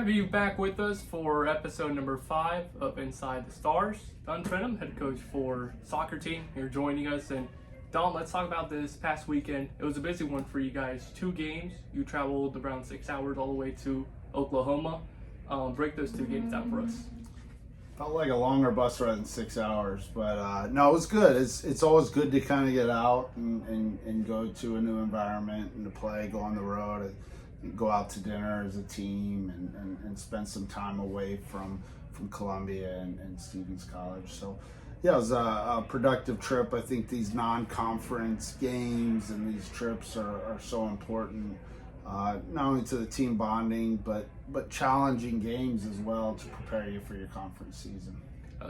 have you back with us for episode number 5 of Inside the Stars. Don Trentham, head coach for soccer team, here joining us. And Don, let's talk about this past weekend. It was a busy one for you guys. 2 games. You traveled around 6 hours all the way to Oklahoma. Break those 2 games down for us. Felt like a longer bus ride than 6 hours, but no, it was good. It's always good to kind of get out and go to a new environment and to play, go on the road, and go out to dinner as a team and spend some time away from Columbia and Stevens College. So yeah, it was a productive trip. I think these non-conference games and these trips are so important. Not only to the team bonding, but challenging games as well to prepare you for your conference season.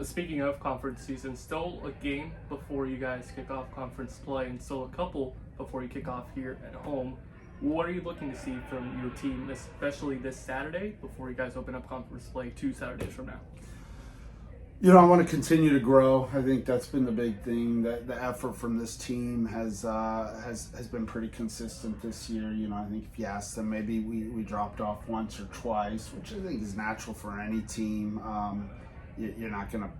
Speaking of conference season, still a game before you guys kick off conference play, and still a couple before you kick off here at home. What are you looking to see from your team, especially this Saturday, before you guys open up conference play 2 Saturdays from now? You know, I want to continue to grow. I think that's been the big thing. That the effort from this team has been pretty consistent this year. You know, I think if you ask them, maybe we dropped off once or twice, which I think is natural for any team. You're not gonna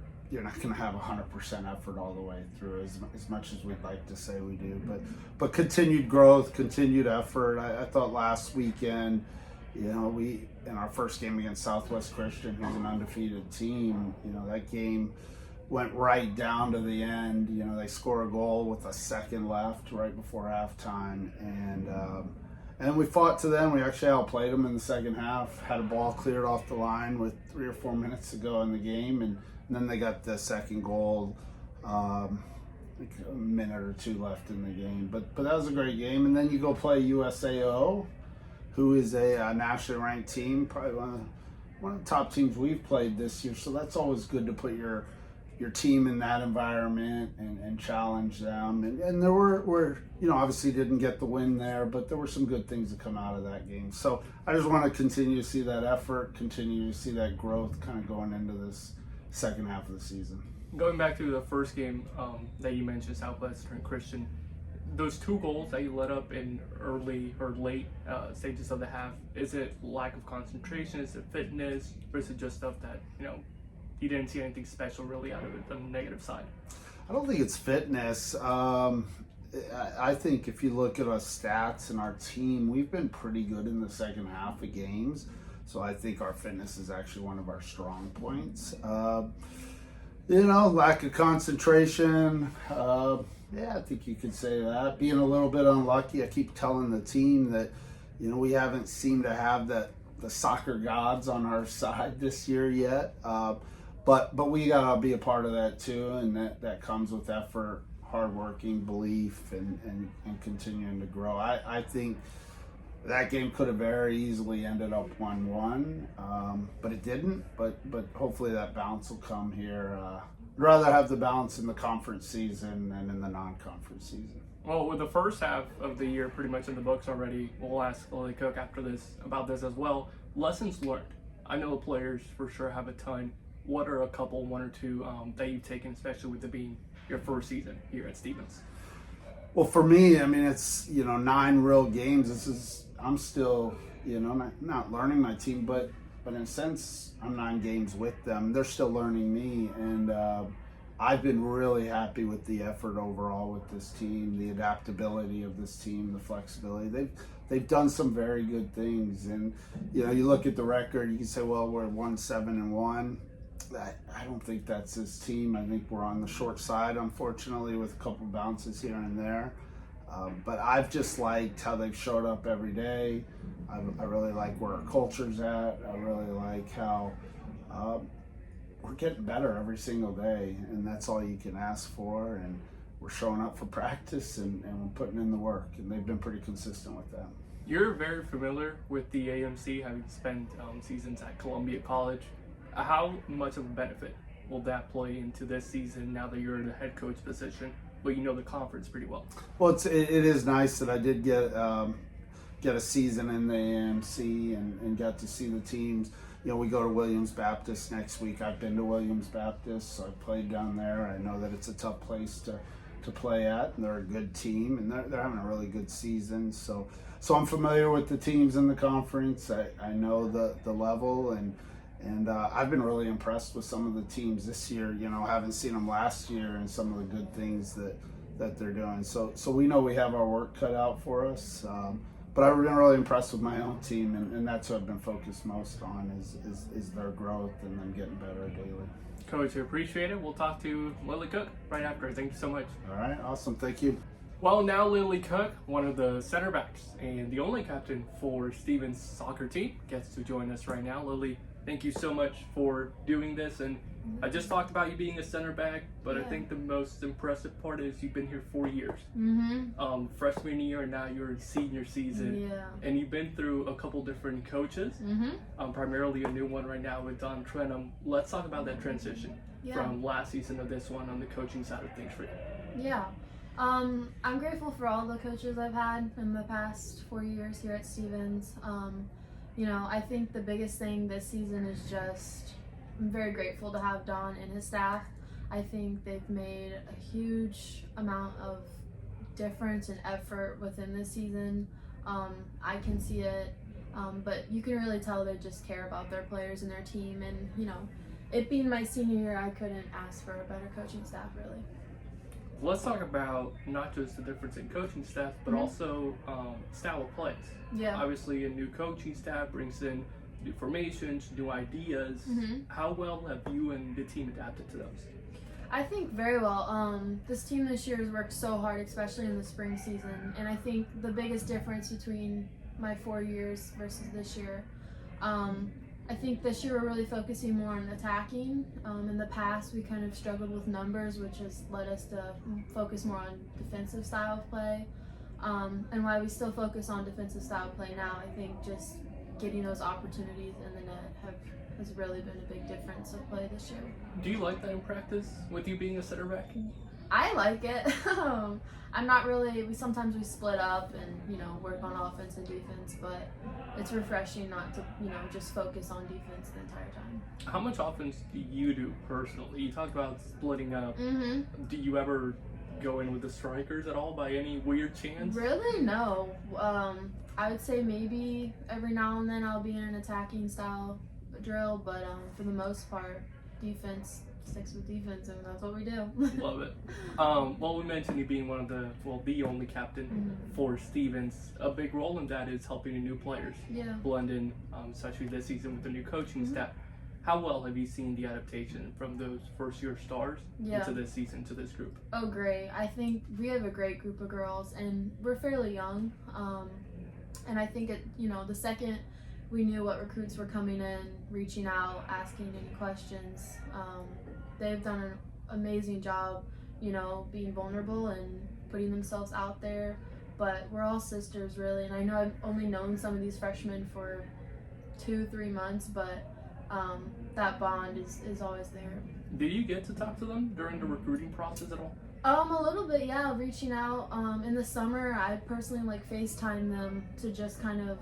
have 100% effort all the way through, as much as we'd like to say we do. But continued growth, continued effort. I thought last weekend, you know, we in our first game against Southwest Christian, who's an undefeated team, you know, that game went right down to the end. You know, they score a goal with a second left right before halftime, and we fought to them. We actually outplayed them in the second half. Had a ball cleared off the line with 3 or 4 minutes to go in the game, and then they got the second goal. Like a minute or 2 left in the game, but that was a great game. And then you go play USAO, who is a nationally ranked team, probably one of the top teams we've played this year. So that's always good to put your team in that environment and challenge them. And there were, you know, obviously didn't get the win there, but there were some good things that come out of that game. So I just want to continue to see that effort, continue to see that growth kind of going into this second half of the season. Going back to the first game that you mentioned, Southwestern Christian, those 2 goals that you let up in early or late stages of the half, is it lack of concentration? Is it fitness? Or is it just stuff that, you know, you didn't see anything special really out of it on the negative side? I don't think it's fitness. I think if you look at our stats and our team, we've been pretty good in the second half of games. So I think our fitness is actually one of our strong points. You know, lack of concentration. Yeah, I think you could say that. Being a little bit unlucky. I keep telling the team that, you know, we haven't seemed to have the soccer gods on our side this year yet. But we gotta be a part of that too, and that comes with effort, hard working, belief, and continuing to grow. I think that game could have very easily ended up 1-1, but it didn't. But hopefully that bounce will come here. I'd rather have the balance in the conference season than in the non-conference season. Well, with the first half of the year pretty much in the books already, we'll ask Lily Cook after this about this as well. Lessons learned. I know the players for sure have a ton. What are a couple, 1 or 2 that you've taken, especially with it being your first season here at Stevens? Well, for me, I mean, it's, you know, 9 real games. I'm still, you know, not learning my team, but in a sense, I'm 9 games with them. They're still learning me, and I've been really happy with the effort overall with this team, the adaptability of this team, the flexibility. They've done some very good things, and you know, you look at the record, you can say, well, we're 1-7-1. I don't think that's this team. I think we're on the short side, unfortunately, with a couple bounces here and there. But I've just liked how they've showed up every day. I really like where our culture's at. I really like how we're getting better every single day, and that's all you can ask for. And we're showing up for practice and we're putting in the work, and they've been pretty consistent with that. You're very familiar with the AMC, having spent seasons at Columbia College. How much of a benefit will that play into this season now that you're in a head coach position, but you know the conference pretty well? Well, it is nice that I did get a season in the AMC and got to see the teams. You know, we go to Williams Baptist next week. I've been to Williams Baptist, so I played down there. I know that it's a tough place to play at, and they're a good team, and they're having a really good season. So I'm familiar with the teams in the conference. I know the level, and I've been really impressed with some of the teams this year. Haven't seen them last year, and some of the good things that they're doing. So we know we have our work cut out for us. But I've been really impressed with my own team, and that's what I've been focused most on is their growth and them getting better daily. Coach, I appreciate it. We'll talk to Lily Cook right after. Thank you so much. All right, awesome. Thank you. Well, now Lily Cook, one of the center backs and the only captain for Stevens' soccer team, gets to join us right now. Lily, thank you so much for doing this. And I just talked about you being a center back, but I think the most impressive part is you've been here 4 years. Freshman year, and now you're in senior season. Yeah. And you've been through a couple different coaches, primarily a new one right now with Trentham. Let's talk about that transition from last season to this one on the coaching side of things for you. Yeah. I'm grateful for all the coaches I've had in the past 4 years here at Stevens. I think the biggest thing this season is just I'm very grateful to have Don and his staff. I think they've made a huge amount of difference and effort within this season. I can see it, but you can really tell they just care about their players and their team. And, it being my senior year, I couldn't ask for a better coaching staff, really. Let's talk about not just the difference in coaching staff, but also style of plays. Yeah. Obviously, a new coaching staff brings in new formations, new ideas. How well have you and the team adapted to those? I think very well. This team this year has worked so hard, especially in the spring season. And I think the biggest difference between my 4 years versus this year, I think this year we're really focusing more on attacking. In the past, we kind of struggled with numbers, which has led us to focus more on defensive style of play. And while we still focus on defensive style of play now, I think just getting those opportunities in the net has really been a big difference of play this year. Do you like that in practice with you being a center back? I like it. I'm not really, we split up and, work on offense and defense, but it's refreshing not to, just focus on defense the entire time. How much offense do you do personally? You talked about splitting up. Do you ever go in with the strikers at all by any weird chance? Really, no. I would say maybe every now and then I'll be in an attacking style drill, but for the most part, defense sticks with defense, and that's what we do. Love it. Well, we mentioned you being the only captain for Stevens. A big role in that is helping the new players blend in, especially this season with the new coaching staff. How well have you seen the adaptation from those first-year stars into this season, to this group? Oh, great. I think we have a great group of girls, and we're fairly young. And I think, the second we knew what recruits were coming in, reaching out, asking any questions, they've done an amazing job, being vulnerable and putting themselves out there. But we're all sisters, really. And I know I've only known some of these freshmen for 2-3 months, but that bond is always there. Do you get to talk to them during the recruiting process at all? A little bit, yeah, reaching out. In the summer, I personally FaceTime them to just kind of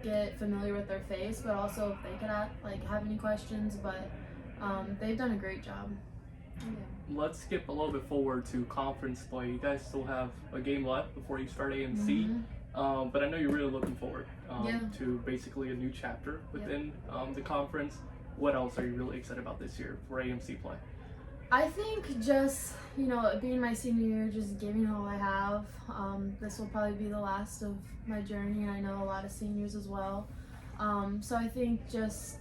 get familiar with their face, but also if they could have any questions, but they've done a great job. Let's skip a little bit forward to conference play. You guys still have a game left before you start AMC. But I know you're really looking forward to basically a new chapter within the conference. What else are you really excited about this year for AMC play? I think just, being my senior year, just giving all I have. This will probably be the last of my journey. I know a lot of seniors as well. So I think just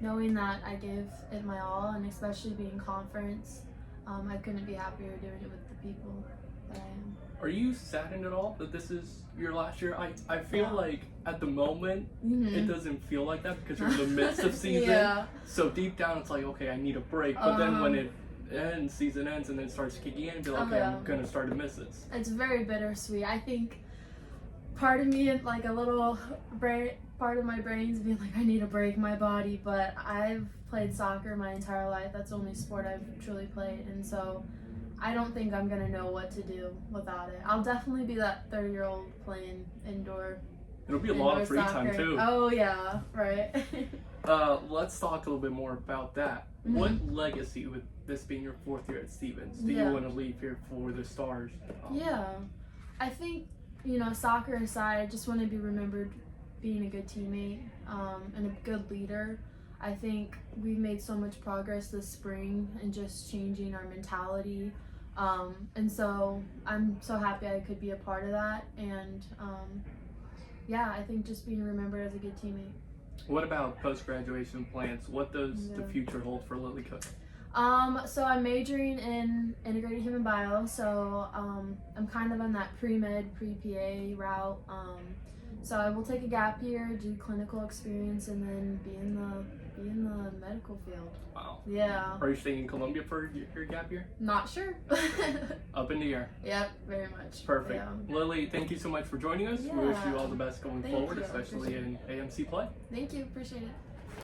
knowing that I gave it my all, and especially being conference, I couldn't be happier doing it with the people that I am. Are you saddened at all that this is your last year? I feel like at the moment it doesn't feel like that because you're in the midst of season. So deep down it's like, okay, I need a break. But then when it ends, season ends, and then starts kicking in, be like, okay, I'm gonna start to miss this. It's very bittersweet. I think part of me, like a little part of my brain's being like, I need to break my body, but I've played soccer my entire life. That's the only sport I've truly played, and so I don't think I'm gonna know what to do without it. I'll definitely be that 30-year-old playing indoor It'll be a lot indoor of free time soccer. too. Oh yeah, right. Let's talk a little bit more about that. What legacy, with this being your 4th year at Stevens, do you want to leave here for the Stars? Yeah, I think, soccer aside, I just want to be remembered being a good teammate and a good leader. I think we've made so much progress this spring and just changing our mentality. And so I'm so happy I could be a part of that. And I think just being remembered as a good teammate. What about post-graduation plans? What does the future hold for Lily Cook? So I'm majoring in integrated human bio, so I'm kind of on that pre-med, pre-PA route. So I will take a gap year, do clinical experience, and then be in the medical field. Wow. Yeah. Are you staying in Columbia for your gap year? Not sure. Up in the air. Yep, very much. Perfect. Yeah. Lily, thank you so much for joining us. We wish you all the best going Thank forward, you. especially in AMC play. Thank you. Appreciate it.